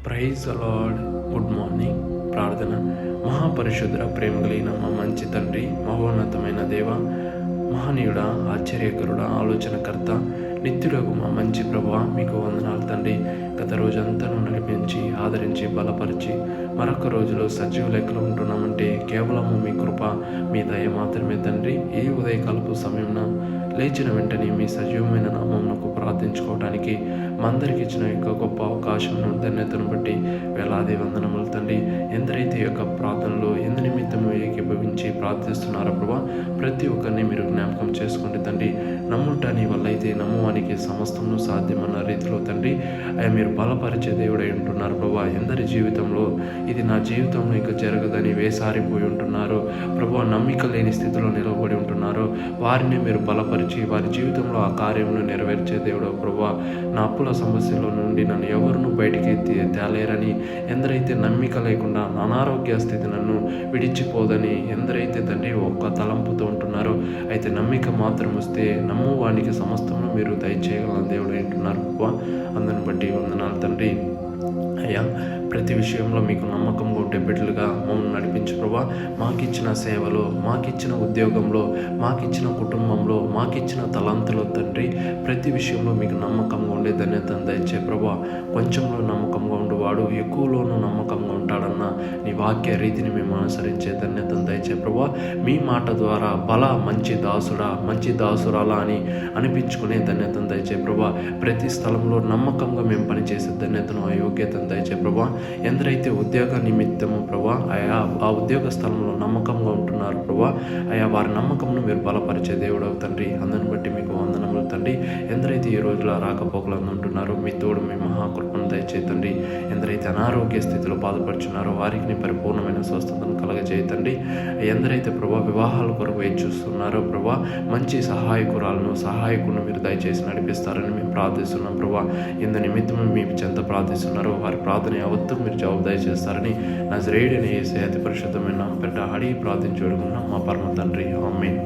Praise lord. Good morning. ప్రార్థన. మహాపరిశుద్ధ ప్రేమ కలిగిన మా మంచి తండ్రి, మహోన్నతమైన దేవ, మహనీయుడ, ఆశ్చర్యకరుడ, ఆలోచనకర్త, నిత్యుడకు మా మంచి ప్రభువా, మీకు వందనాలు తండ్రి. గత రోజంతా నడిపించి ఆదరించి బలపరిచి మరొక రోజులో సజీవ లెక్కలు ఉంటున్నామంటే కేవలము మీ కృప, మీ దయ మాత్రమే తండ్రి. ఈ ఉదయకాలపు సమయంలో లేచిన వెంటనే మీ సజీవమైన నామమునకు ప్రార్థించుకోవడానికి మా అందరికి ఇచ్చిన యొక్క గొప్ప అవకాశం ధన్యతను బట్టి వేలాది వందనములు తండ్రి. ఎందరైతే ఈ యొక్క ప్రార్థనలో ఎందు నిమిత్తము ఏకీభవించి ప్రార్థిస్తున్నారో ప్రభా, ప్రతి ఒక్కరిని మీరు జ్ఞాపకం చేసుకోండి తండ్రి. నమ్ముట నీ వల్ల అయితే నమ్మువానికి సమస్తము సాధ్యమన్న రీతిలో తండ్రి మీరు బలపరిచే దేవుడై ఉంటున్నారు ప్రభా. ఎందరి జీవితంలో ఇది నా జీవితంలో ఇంకా జరగదని వేసారిపోయి ఉంటున్నారు ప్రభా, నమ్మిక లేని స్థితిలో నిలబడి ఉంటున్నారు, వారిని మీరు బలపరిచి వారి జీవితంలో ఆ కార్యమును నెరవేర్చే దేవుడు ప్రభా. నా అప్పుల సమస్యల నుండి నన్ను ఎవరును బయటికి తేలేరని, ఎందరైతే నమ్మిక లేకుండా అనారోగ్య స్థితి నన్ను విడిచిపోదని ఎందరైతే తండ్రి ఒక్క తలంపుతో ఉంటున్నారో, అయితే నమ్మిక మాత్రం వస్తే నమ్మువానికి సమస్తము మీరు దయచేయగల దేవుడు అంటున్నారు ప్రభా. అందరిని బట్టి వందనాలు తండ్రి. అయ్యా, ప్రతి విషయంలో మీకు నమ్మకంగా ఉండే బిడ్డలుగా మమ్మల్ని నడిపించు ప్రభా. మాకిచ్చిన సేవలో, మాకిచ్చిన ఉద్యోగంలో, మాకిచ్చిన కుటుంబంలో, మాకిచ్చిన తలాంతులో తండ్రి ప్రతి విషయంలో మీకు నమ్మకంగా ఉండే ధన్యతను దయచే ప్రభా. కొంచెంలో నమ్మకంగా ఉండేవాడు ఎక్కువలోనూ నమ్మకంగా ఉంటాడన్న నీ వాక్య రీతిని మేము అనుసరించే ధన్యతను దయచే ప్రభా. మీ మాట ద్వారా మంచి దాసుడా, మంచి దాసురాలా అని అనిపించుకునే ధన్యతను దయచే ప్రభా. ప్రతి స్థలంలో నమ్మకంగా మేము పనిచేసే ధన్యతను, అయోగ్యతను దయచే ప్రభా. ఎందరైతే ఉద్యోగ నిమిత్తము ప్రభా ఆయా ఆ ఉద్యోగ స్థలంలో నమ్మకంగా ఉంటున్నారు ప్రభా, ఆయా వారి నమ్మకంను మీరు బలపరిచే దేవుడు తండ్రి. అందరిని బట్టి మీకు వందనములు తండ్రి. ఎందరైతే ఈ రోజులో రాకపోకలను ఉంటున్నారో మీ తోడు, మీ మహాకృపను దయచేతండి. ఎందరైతే అనారోగ్య స్థితిలో బాధపడుచున్నారో వారికి పరిపూర్ణమైన స్వస్థతను కలగజేయతండి. ఎందరైతే ప్రభా వివాహాల కొరకు వేచి చూస్తున్నారో ప్రభా, మంచి సహాయకులను మీరు దయచేసి నడిపిస్తారని మేము ప్రార్థిస్తున్నాం ప్రభా. ఇందు నిమిత్తము మీ చెంత ప్రార్థిస్తున్నారో వారి ప్రార్థన యావత్తు మీరు జవాబు దయచేస్తారని నజరేయుడైన యేసు అతి పరిశుద్ధమైన నామమున అడిగి ప్రార్థించుకుంటున్నాం మా పరమ తండ్రి. ఆమేన్.